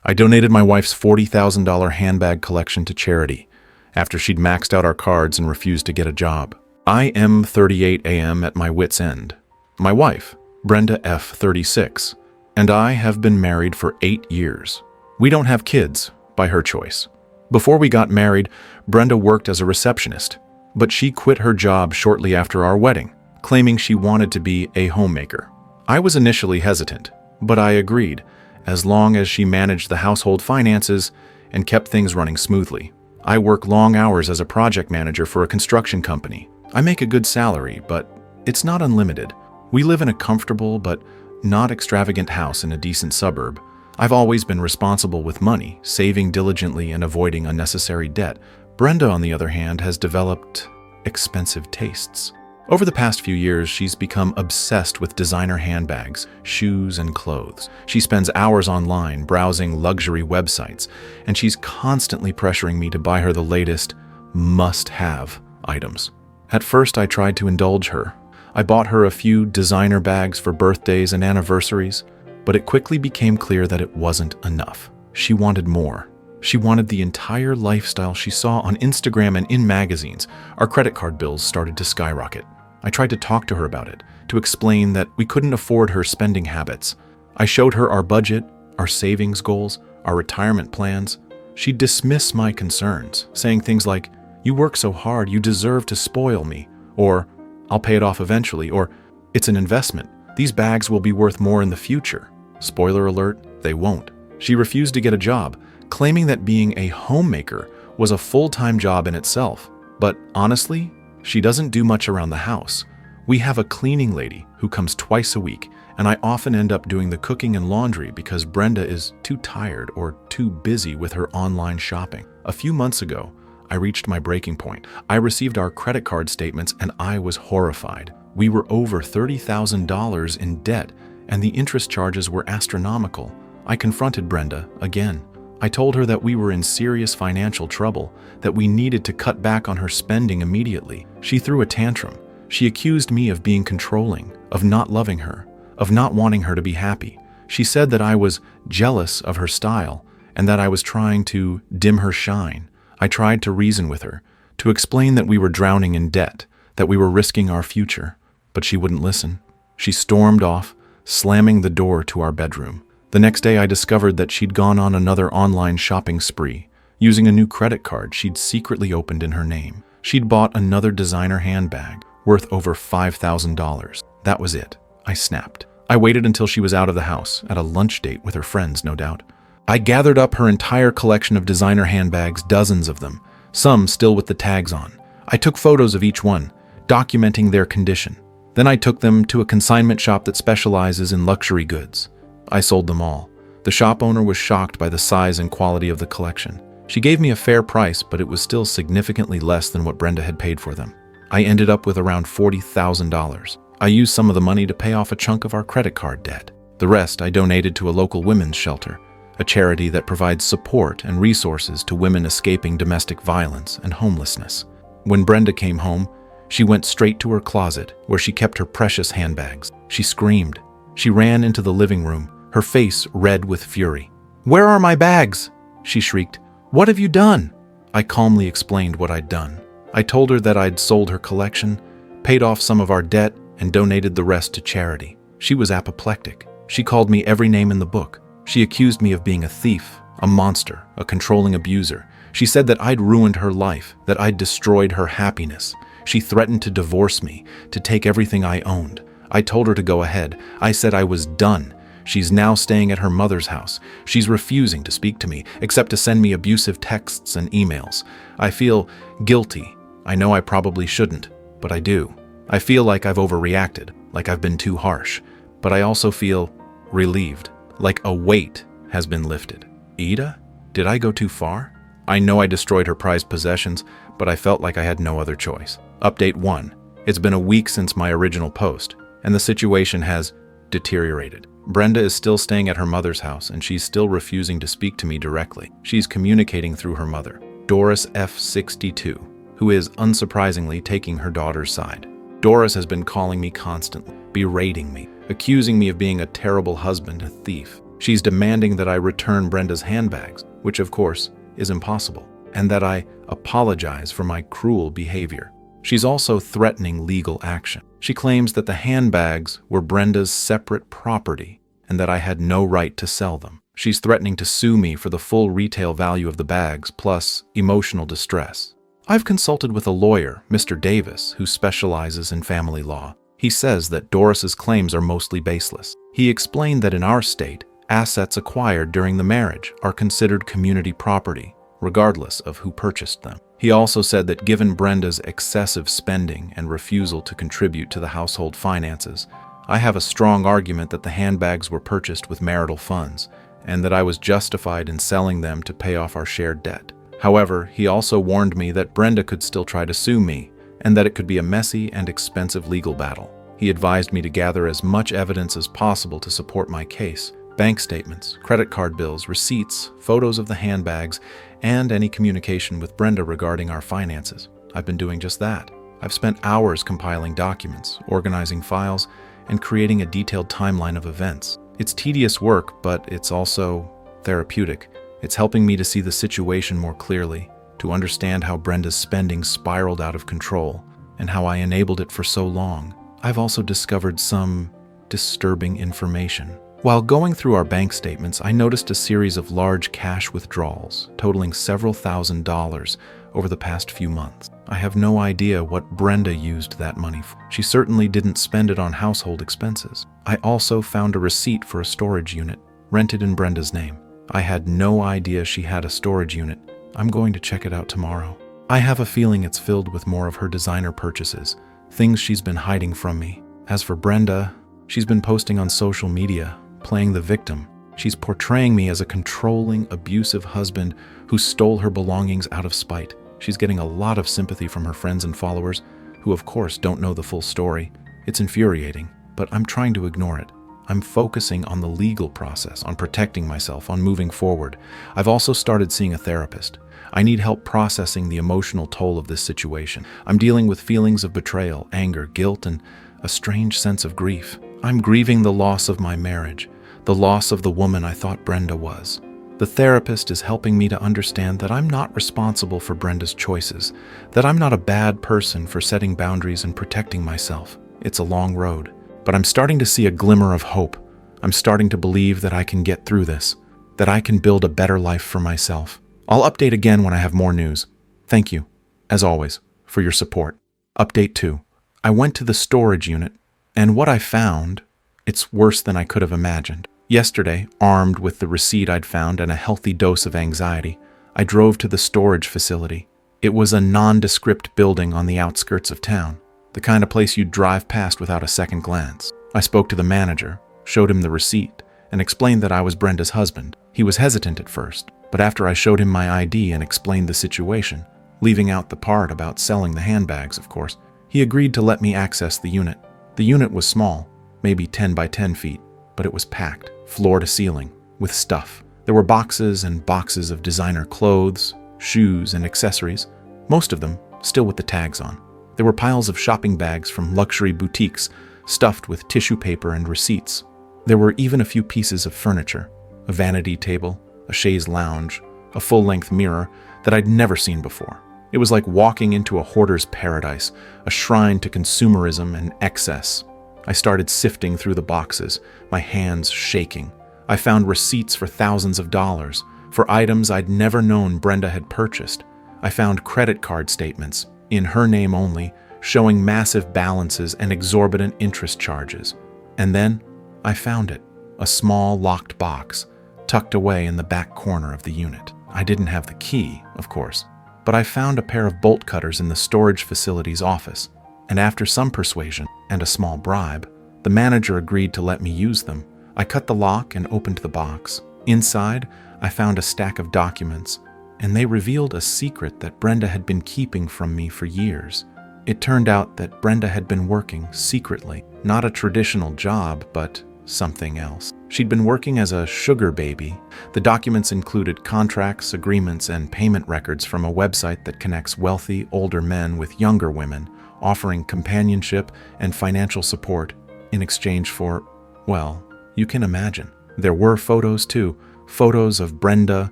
I donated my wife's $40,000 handbag collection to charity after she'd maxed out our cards and refused to get a job. I am 38 AM at my wit's end. My wife, Brenda F. 36, and I have been married for 8 years. We don't have kids, by her choice. Before we got married, Brenda worked as a receptionist, but she quit her job shortly after our wedding, claiming she wanted to be a homemaker. I was initially hesitant, but I agreed, as long as she managed the household finances and kept things running smoothly. I work long hours as a project manager for a construction company. I make a good salary, but it's not unlimited. We live in a comfortable but not extravagant house in a decent suburb. I've always been responsible with money, saving diligently and avoiding unnecessary debt. Brenda, on the other hand, has developed expensive tastes. Over the past few years, she's become obsessed with designer handbags, shoes, and clothes. She spends hours online browsing luxury websites, and she's constantly pressuring me to buy her the latest must-have items. At first, I tried to indulge her. I bought her a few designer bags for birthdays and anniversaries, but it quickly became clear that it wasn't enough. She wanted more. She wanted the entire lifestyle she saw on Instagram and in magazines. Our credit card bills started to skyrocket. I tried to talk to her about it, to explain that we couldn't afford her spending habits. I showed her our budget, our savings goals, our retirement plans. She'd dismiss my concerns, saying things like, "You work so hard, you deserve to spoil me," or "I'll pay it off eventually," or "It's an investment. These bags will be worth more in the future." Spoiler alert, they won't. She refused to get a job, claiming that being a homemaker was a full-time job in itself. But honestly, she doesn't do much around the house. We have a cleaning lady who comes twice a week, and I often end up doing the cooking and laundry because Brenda is too tired or too busy with her online shopping. A few months ago, I reached my breaking point. I received our credit card statements and I was horrified. We were over $30,000 in debt, and the interest charges were astronomical. I confronted Brenda again. I told her that we were in serious financial trouble, that we needed to cut back on her spending immediately. She threw a tantrum. She accused me of being controlling, of not loving her, of not wanting her to be happy. She said that I was jealous of her style and that I was trying to dim her shine. I tried to reason with her, to explain that we were drowning in debt, that we were risking our future, but she wouldn't listen. She stormed off, slamming the door to our bedroom. The next day I discovered that she'd gone on another online shopping spree, using a new credit card she'd secretly opened in her name. She'd bought another designer handbag, worth over $5,000. That was it. I snapped. I waited until she was out of the house, at a lunch date with her friends, no doubt. I gathered up her entire collection of designer handbags, dozens of them, some still with the tags on. I took photos of each one, documenting their condition. Then I took them to a consignment shop that specializes in luxury goods. I sold them all. The shop owner was shocked by the size and quality of the collection. She gave me a fair price, but it was still significantly less than what Brenda had paid for them. I ended up with around $40,000. I used some of the money to pay off a chunk of our credit card debt. The rest I donated to a local women's shelter, a charity that provides support and resources to women escaping domestic violence and homelessness. When Brenda came home, she went straight to her closet, where she kept her precious handbags. She screamed. She ran into the living room, her face red with fury. "Where are my bags?" she shrieked. "What have you done?" I calmly explained what I'd done. I told her that I'd sold her collection, paid off some of our debt, and donated the rest to charity. She was apoplectic. She called me every name in the book. She accused me of being a thief, a monster, a controlling abuser. She said that I'd ruined her life, that I'd destroyed her happiness. She threatened to divorce me, to take everything I owned. I told her to go ahead. I said I was done. She's now staying at her mother's house. She's refusing to speak to me, except to send me abusive texts and emails. I feel guilty. I know I probably shouldn't, but I do. I feel like I've overreacted, like I've been too harsh. But I also feel relieved, like a weight has been lifted. Ida? Did I go too far? I know I destroyed her prized possessions, but I felt like I had no other choice. Update 1. It's been a week since my original post, and the situation has deteriorated. Brenda is still staying at her mother's house, and she's still refusing to speak to me directly. She's communicating through her mother, Doris F. 62, who is, unsurprisingly, taking her daughter's side. Doris has been calling me constantly, berating me, accusing me of being a terrible husband, a thief. She's demanding that I return Brenda's handbags, which of course is impossible, and that I apologize for my cruel behavior. She's also threatening legal action. She claims that the handbags were Brenda's separate property and that I had no right to sell them. She's threatening to sue me for the full retail value of the bags, plus emotional distress. I've consulted with a lawyer, Mr. Davis, who specializes in family law. He says that Doris's claims are mostly baseless. He explained that in our state, assets acquired during the marriage are considered community property, regardless of who purchased them. He also said that given Brenda's excessive spending and refusal to contribute to the household finances, I have a strong argument that the handbags were purchased with marital funds, and that I was justified in selling them to pay off our shared debt. However, he also warned me that Brenda could still try to sue me, and that it could be a messy and expensive legal battle. He advised me to gather as much evidence as possible to support my case: bank statements, credit card bills, receipts, photos of the handbags, and any communication with Brenda regarding our finances. I've been doing just that. I've spent hours compiling documents, organizing files, and creating a detailed timeline of events. It's tedious work, but it's also therapeutic. It's helping me to see the situation more clearly, to understand how Brenda's spending spiraled out of control, and how I enabled it for so long. I've also discovered some disturbing information. While going through our bank statements, I noticed a series of large cash withdrawals, totaling several $1,000s over the past few months. I have no idea what Brenda used that money for. She certainly didn't spend it on household expenses. I also found a receipt for a storage unit, rented in Brenda's name. I had no idea she had a storage unit. I'm going to check it out tomorrow. I have a feeling it's filled with more of her designer purchases, things she's been hiding from me. As for Brenda, she's been posting on social media, playing the victim. She's portraying me as a controlling, abusive husband who stole her belongings out of spite. She's getting a lot of sympathy from her friends and followers, who of course don't know the full story. It's infuriating, but I'm trying to ignore it. I'm focusing on the legal process, on protecting myself, on moving forward. I've also started seeing a therapist. I need help processing the emotional toll of this situation. I'm dealing with feelings of betrayal, anger, guilt, and a strange sense of grief. I'm grieving the loss of my marriage, the loss of the woman I thought Brenda was. The therapist is helping me to understand that I'm not responsible for Brenda's choices, that I'm not a bad person for setting boundaries and protecting myself. It's a long road, but I'm starting to see a glimmer of hope. I'm starting to believe that I can get through this, that I can build a better life for myself. I'll update again when I have more news. Thank you, as always, for your support. Update 2. I went to the storage unit, and what I found, it's worse than I could have imagined. Yesterday, armed with the receipt I'd found and a healthy dose of anxiety, I drove to the storage facility. It was a nondescript building on the outskirts of town, the kind of place you'd drive past without a second glance. I spoke to the manager, showed him the receipt, and explained that I was Brenda's husband. He was hesitant at first, but after I showed him my ID and explained the situation, leaving out the part about selling the handbags, of course, he agreed to let me access the unit. The unit was small, maybe 10 by 10 feet, but it was packed, floor to ceiling, with stuff. There were boxes and boxes of designer clothes, shoes, and accessories, most of them still with the tags on. There were piles of shopping bags from luxury boutiques, stuffed with tissue paper and receipts. There were even a few pieces of furniture, a vanity table, a chaise lounge, a full-length mirror that I'd never seen before. It was like walking into a hoarder's paradise, a shrine to consumerism and excess. I started sifting through the boxes, my hands shaking. I found receipts for thousands of dollars, for items I'd never known Brenda had purchased. I found credit card statements, in her name only, showing massive balances and exorbitant interest charges. And then, I found it, a small locked box, tucked away in the back corner of the unit. I didn't have the key, of course, but I found a pair of bolt cutters in the storage facility's office, and after some persuasion and a small bribe, the manager agreed to let me use them. I cut the lock and opened the box. Inside, I found a stack of documents, and they revealed a secret that Brenda had been keeping from me for years. It turned out that Brenda had been working secretly, not a traditional job, but something else. She'd been working as a sugar baby. The documents included contracts, agreements, and payment records from a website that connects wealthy, older men with younger women, offering companionship and financial support in exchange for, well, you can imagine. There were photos too, photos of Brenda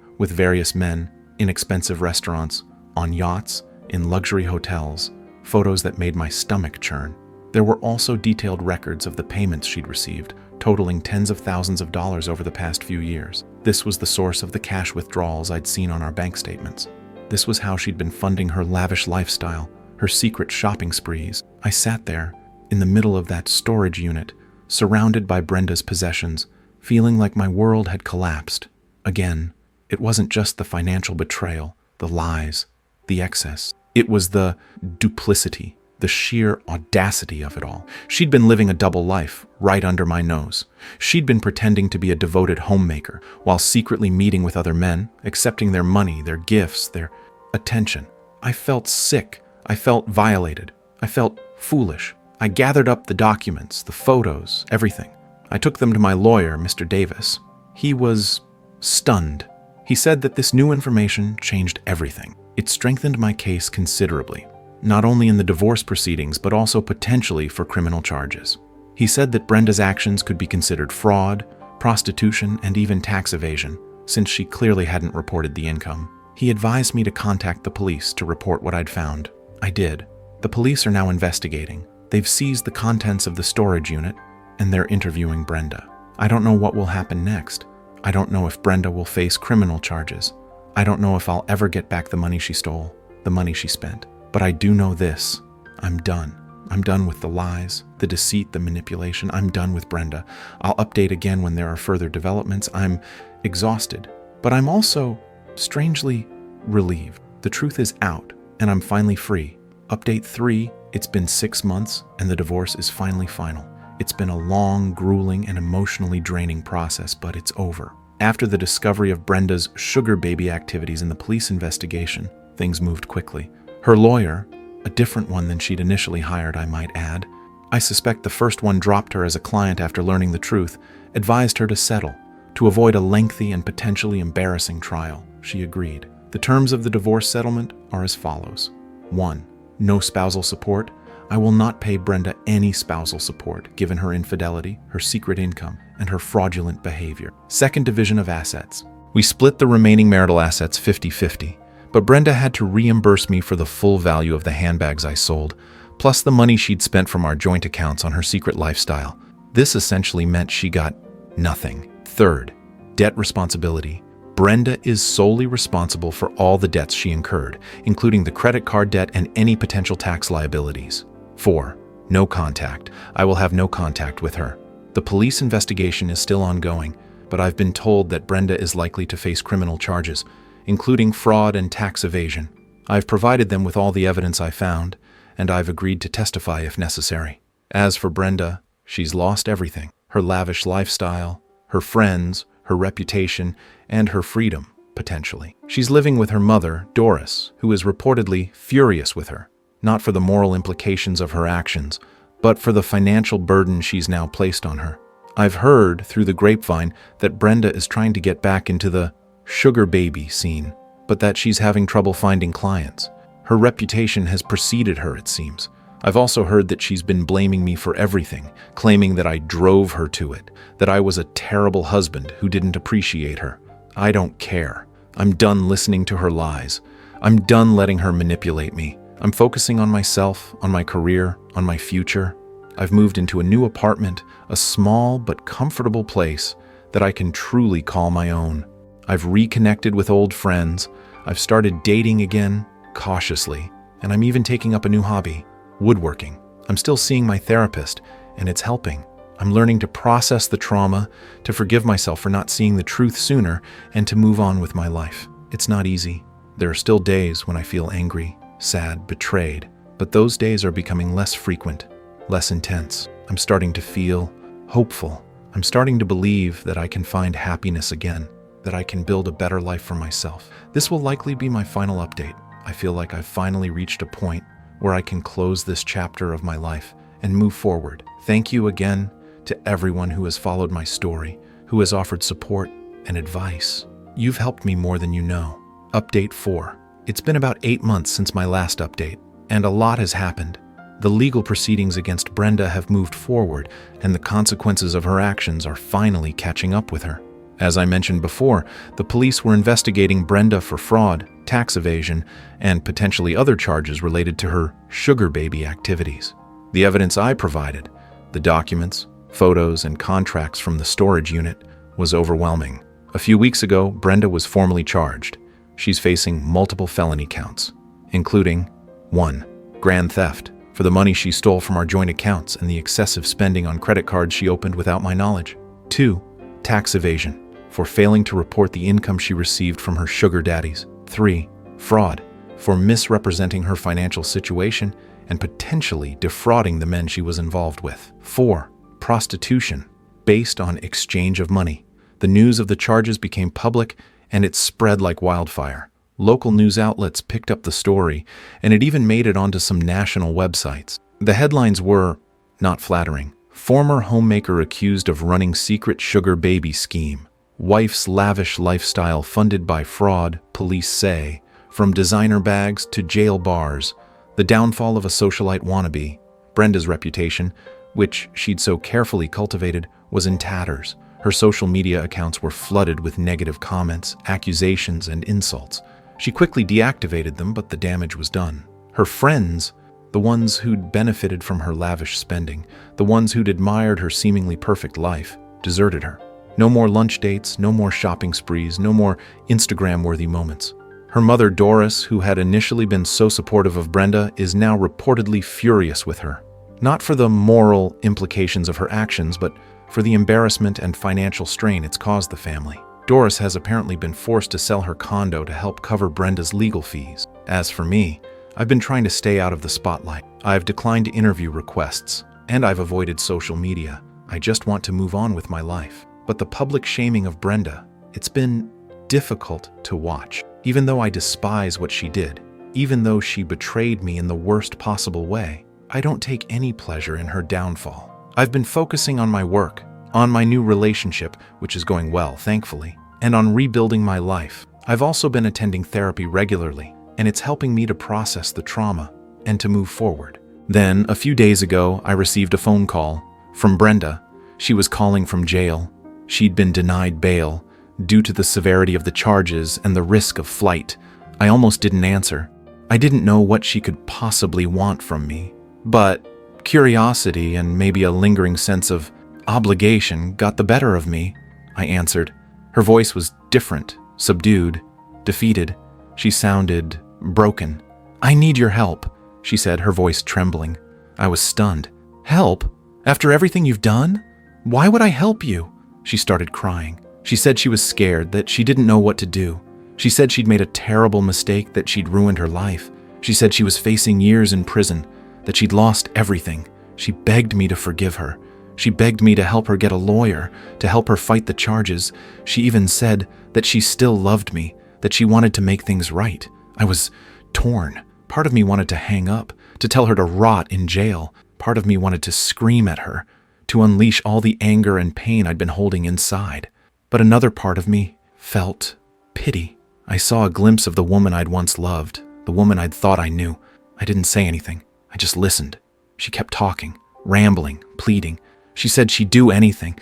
with various men, in expensive restaurants, on yachts, in luxury hotels, photos that made my stomach churn. There were also detailed records of the payments she'd received, totaling tens of thousands of dollars over the past few years. This was the source of the cash withdrawals I'd seen on our bank statements. This was how she'd been funding her lavish lifestyle, her secret shopping sprees. I sat there, in the middle of that storage unit, surrounded by Brenda's possessions, feeling like my world had collapsed. Again, it wasn't just the financial betrayal, the lies, the excess. It was the duplicity, the sheer audacity of it all. She'd been living a double life, right under my nose. She'd been pretending to be a devoted homemaker, while secretly meeting with other men, accepting their money, their gifts, their attention. I felt sick. I felt violated. I felt foolish. I gathered up the documents, the photos, everything. I took them to my lawyer, Mr. Davis. He was stunned. He said that this new information changed everything. It strengthened my case considerably, not only in the divorce proceedings, but also potentially for criminal charges. He said that Brenda's actions could be considered fraud, prostitution, and even tax evasion, since she clearly hadn't reported the income. He advised me to contact the police to report what I'd found. I did. The police are now investigating. They've seized the contents of the storage unit, and they're interviewing Brenda. I don't know what will happen next. I don't know if Brenda will face criminal charges. I don't know if I'll ever get back the money she stole, the money she spent. But I do know this. I'm done. I'm done with the lies, the deceit, the manipulation. I'm done with Brenda. I'll update again when there are further developments. I'm exhausted, but I'm also strangely relieved. The truth is out, and I'm finally free. Update 3, it's been 6 months, and the divorce is finally final. It's been a long, grueling, and emotionally draining process, but it's over. After the discovery of Brenda's sugar baby activities in the police investigation, things moved quickly. Her lawyer, a different one than she'd initially hired, I might add, I suspect the first one dropped her as a client after learning the truth, advised her to settle, to avoid a lengthy and potentially embarrassing trial. She agreed. The terms of the divorce settlement are as follows. 1. No spousal support. I will not pay Brenda any spousal support, given her infidelity, her secret income, and her fraudulent behavior. Second division of assets. We split the remaining marital assets 50-50, but Brenda had to reimburse me for the full value of the handbags I sold, plus the money she'd spent from our joint accounts on her secret lifestyle. This essentially meant she got nothing. Third, debt responsibility. Brenda is solely responsible for all the debts she incurred, including the credit card debt and any potential tax liabilities. 4. No contact. I will have no contact with her. The police investigation is still ongoing, but I've been told that Brenda is likely to face criminal charges, including fraud and tax evasion. I've provided them with all the evidence I found, and I've agreed to testify if necessary. As for Brenda, she's lost everything. Her lavish lifestyle, her friends, her reputation, and her freedom, potentially. She's living with her mother, Doris, who is reportedly furious with her, not for the moral implications of her actions, but for the financial burden she's now placed on her. I've heard, through the grapevine, that Brenda is trying to get back into the sugar baby scene, but that she's having trouble finding clients. Her reputation has preceded her, it seems. I've also heard that she's been blaming me for everything, claiming that I drove her to it, that I was a terrible husband who didn't appreciate her. I don't care. I'm done listening to her lies. I'm done letting her manipulate me. I'm focusing on myself, on my career, on my future. I've moved into a new apartment, a small but comfortable place that I can truly call my own. I've reconnected with old friends. I've started dating again, cautiously, and I'm even taking up a new hobby, woodworking. I'm still seeing my therapist, and it's helping. I'm learning to process the trauma, to forgive myself for not seeing the truth sooner, and to move on with my life. It's not easy. There are still days when I feel angry, sad, betrayed, but those days are becoming less frequent, less intense. I'm starting to feel hopeful. I'm starting to believe that I can find happiness again, that I can build a better life for myself. This will likely be my final update. I feel like I've finally reached a point where I can close this chapter of my life and move forward. Thank you again to everyone who has followed my story, who has offered support and advice. You've helped me more than you know. Update 4. It's been about 8 months since my last update, and a lot has happened. The legal proceedings against Brenda have moved forward, and the consequences of her actions are finally catching up with her. As I mentioned before, the police were investigating Brenda for fraud, tax evasion, and potentially other charges related to her sugar baby activities. The evidence I provided, the documents, photos, and contracts from the storage unit, was overwhelming. A few weeks ago, Brenda was formally charged. She's facing multiple felony counts, including 1. Grand theft, for the money she stole from our joint accounts and the excessive spending on credit cards she opened without my knowledge. 2. Tax evasion, for failing to report the income she received from her sugar daddies. 3. Fraud, for misrepresenting her financial situation and potentially defrauding the men she was involved with. 4. Prostitution, based on exchange of money. The news of the charges became public, and it spread like wildfire. Local news outlets picked up the story, and it even made it onto some national websites. The headlines were not flattering. Former homemaker accused of running secret sugar baby scheme. Wife's lavish lifestyle funded by fraud, police say. From designer bags to jail bars. The downfall of a socialite wannabe. Brenda's reputation, which she'd so carefully cultivated, was in tatters. Her social media accounts were flooded with negative comments, accusations, and insults. She quickly deactivated them, but the damage was done. Her friends, the ones who'd benefited from her lavish spending, the ones who'd admired her seemingly perfect life, deserted her. No more lunch dates, no more shopping sprees, no more Instagram-worthy moments. Her mother, Doris, who had initially been so supportive of Brenda, is now reportedly furious with her. Not for the moral implications of her actions, but for the embarrassment and financial strain it's caused the family. Doris has apparently been forced to sell her condo to help cover Brenda's legal fees. As for me, I've been trying to stay out of the spotlight. I've declined interview requests, and I've avoided social media. I just want to move on with my life. But the public shaming of Brenda, it's been difficult to watch. Even though I despise what she did, even though she betrayed me in the worst possible way, I don't take any pleasure in her downfall. I've been focusing on my work, on my new relationship, which is going well, thankfully, and on rebuilding my life. I've also been attending therapy regularly, and it's helping me to process the trauma and to move forward. Then, a few days ago, I received a phone call from Brenda. She was calling from jail. She'd been denied bail due to the severity of the charges and the risk of flight. I almost didn't answer. I didn't know what she could possibly want from me, but curiosity and maybe a lingering sense of obligation got the better of me. I answered. Her voice was different, subdued, defeated. She sounded broken. "I need your help," she said, her voice trembling. I was stunned. "Help? After everything you've done? Why would I help you?" She started crying. She said she was scared, that she didn't know what to do. She said she'd made a terrible mistake, that she'd ruined her life. She said she was facing years in prison, that she'd lost everything. She begged me to forgive her. She begged me to help her get a lawyer, to help her fight the charges. She even said that she still loved me, that she wanted to make things right. I was torn. Part of me wanted to hang up, to tell her to rot in jail. Part of me wanted to scream at her, to unleash all the anger and pain I'd been holding inside. But another part of me felt pity. I saw a glimpse of the woman I'd once loved, the woman I'd thought I knew. I didn't say anything. I just listened. She kept talking, rambling, pleading. She said she'd do anything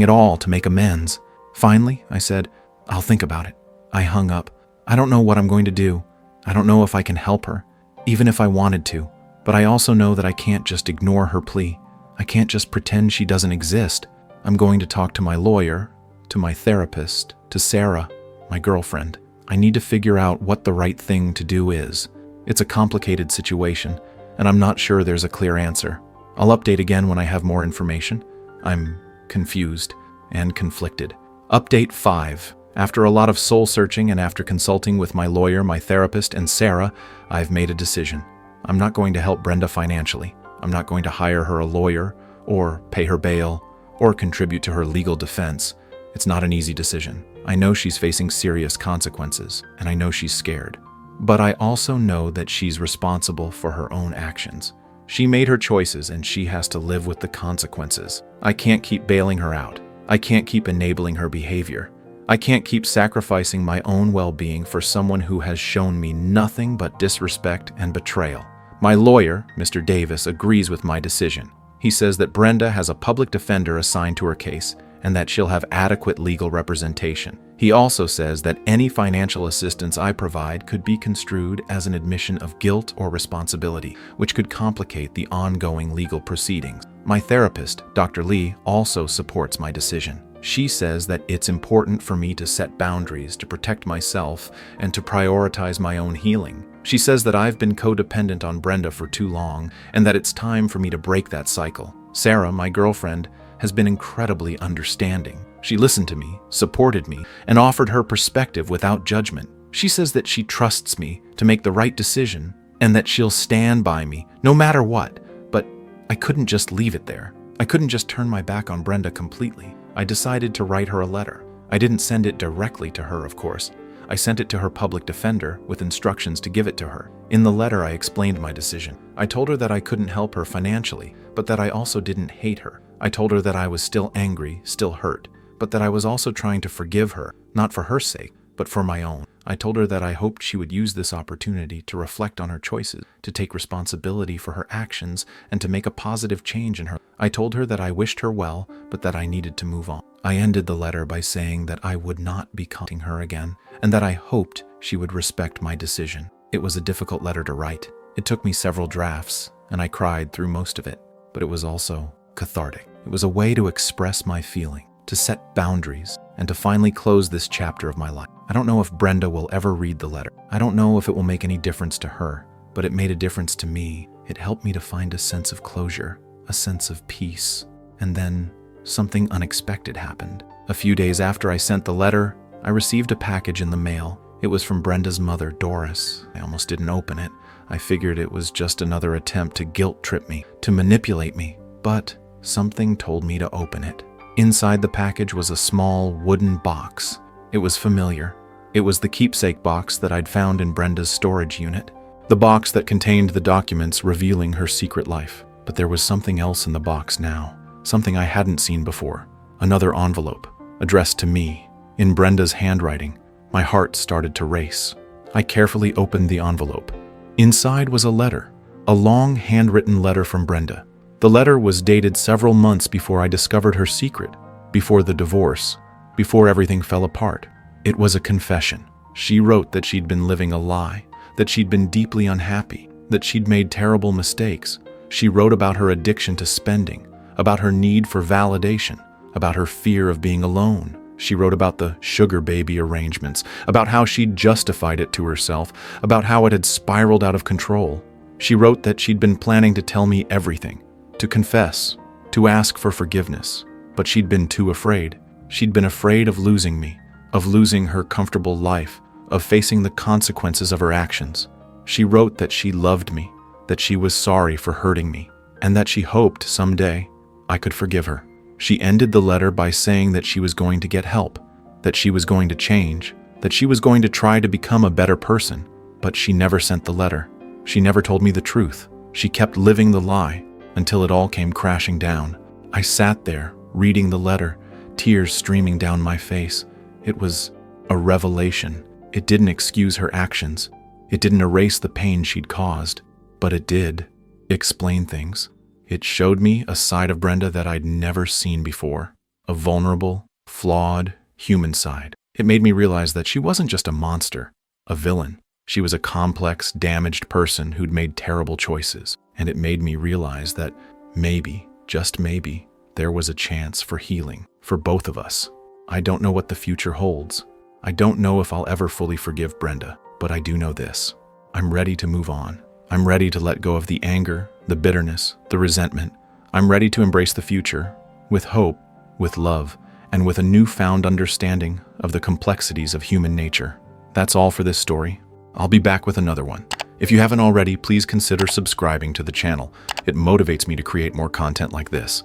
at all to make amends. Finally, I said, "I'll think about it." I hung up. I don't know what I'm going to do. I don't know if I can help her, even if I wanted to. But I also know that I can't just ignore her plea. I can't just pretend she doesn't exist. I'm going to talk to my lawyer, to my therapist, to Sarah, my girlfriend. I need to figure out what the right thing to do is. It's a complicated situation, and I'm not sure there's a clear answer. I'll update again when I have more information. I'm confused and conflicted. Update 5. After a lot of soul searching and after consulting with my lawyer, my therapist, and Sarah, I've made a decision. I'm not going to help Brenda financially. I'm not going to hire her a lawyer, or pay her bail, or contribute to her legal defense. It's not an easy decision. I know she's facing serious consequences, and I know she's scared. But I also know that she's responsible for her own actions. She made her choices, and she has to live with the consequences. I can't keep bailing her out. I can't keep enabling her behavior. I can't keep sacrificing my own well-being for someone who has shown me nothing but disrespect and betrayal. My lawyer, Mr. Davis, agrees with my decision. He says that Brenda has a public defender assigned to her case and that she'll have adequate legal representation. He also says that any financial assistance I provide could be construed as an admission of guilt or responsibility, which could complicate the ongoing legal proceedings. My therapist, Dr. Lee, also supports my decision. She says that it's important for me to set boundaries, to protect myself, and to prioritize my own healing. She says that I've been codependent on Brenda for too long, and that it's time for me to break that cycle. Sarah, my girlfriend, has been incredibly understanding. She listened to me, supported me, and offered her perspective without judgment. She says that she trusts me to make the right decision, and that she'll stand by me, no matter what. But I couldn't just leave it there. I couldn't just turn my back on Brenda completely. I decided to write her a letter. I didn't send it directly to her, of course. I sent it to her public defender with instructions to give it to her. In the letter, I explained my decision. I told her that I couldn't help her financially, but that I also didn't hate her. I told her that I was still angry, still hurt, but that I was also trying to forgive her, not for her sake, but for my own. I told her that I hoped she would use this opportunity to reflect on her choices, to take responsibility for her actions, and to make a positive change in her. I told her that I wished her well, but that I needed to move on. I ended the letter by saying that I would not be contacting her again, and that I hoped she would respect my decision. It was a difficult letter to write. It took me several drafts, and I cried through most of it, but it was also cathartic. It was a way to express my feeling, to set boundaries, and to finally close this chapter of my life. I don't know if Brenda will ever read the letter. I don't know if it will make any difference to her, but it made a difference to me. It helped me to find a sense of closure, a sense of peace. And then something unexpected happened. A few days after I sent the letter, I received a package in the mail. It was from Brenda's mother, Doris. I almost didn't open it. I figured it was just another attempt to guilt trip me, to manipulate me. But something told me to open it. Inside the package was a small wooden box. It was familiar. It was the keepsake box that I'd found in Brenda's storage unit. The box that contained the documents revealing her secret life. But there was something else in the box now. Something I hadn't seen before. Another envelope, addressed to me, in Brenda's handwriting. My heart started to race. I carefully opened the envelope. Inside was a letter, a long handwritten letter from Brenda. The letter was dated several months before I discovered her secret, before the divorce, before everything fell apart. It was a confession. She wrote that she'd been living a lie, that she'd been deeply unhappy, that she'd made terrible mistakes. She wrote about her addiction to spending, about her need for validation, about her fear of being alone. She wrote about the sugar baby arrangements, about how she'd justified it to herself, about how it had spiraled out of control. She wrote that she'd been planning to tell me everything, to confess, to ask for forgiveness, but she'd been too afraid. She'd been afraid of losing me, of losing her comfortable life, of facing the consequences of her actions. She wrote that she loved me, that she was sorry for hurting me, and that she hoped someday I could forgive her. She ended the letter by saying that she was going to get help, that she was going to change, that she was going to try to become a better person, but she never sent the letter. She never told me the truth. She kept living the lie until it all came crashing down. I sat there, reading the letter, tears streaming down my face. It was a revelation. It didn't excuse her actions. It didn't erase the pain she'd caused, but it did explain things. It showed me a side of Brenda that I'd never seen before, a vulnerable, flawed, human side. It made me realize that she wasn't just a monster, a villain. She was a complex, damaged person who'd made terrible choices. And it made me realize that maybe, just maybe, there was a chance for healing for both of us. I don't know what the future holds. I don't know if I'll ever fully forgive Brenda, but I do know this. I'm ready to move on. I'm ready to let go of the anger, the bitterness, the resentment. I'm ready to embrace the future with hope, with love, and with a newfound understanding of the complexities of human nature. That's all for this story. I'll be back with another one. If you haven't already, please consider subscribing to the channel. It motivates me to create more content like this.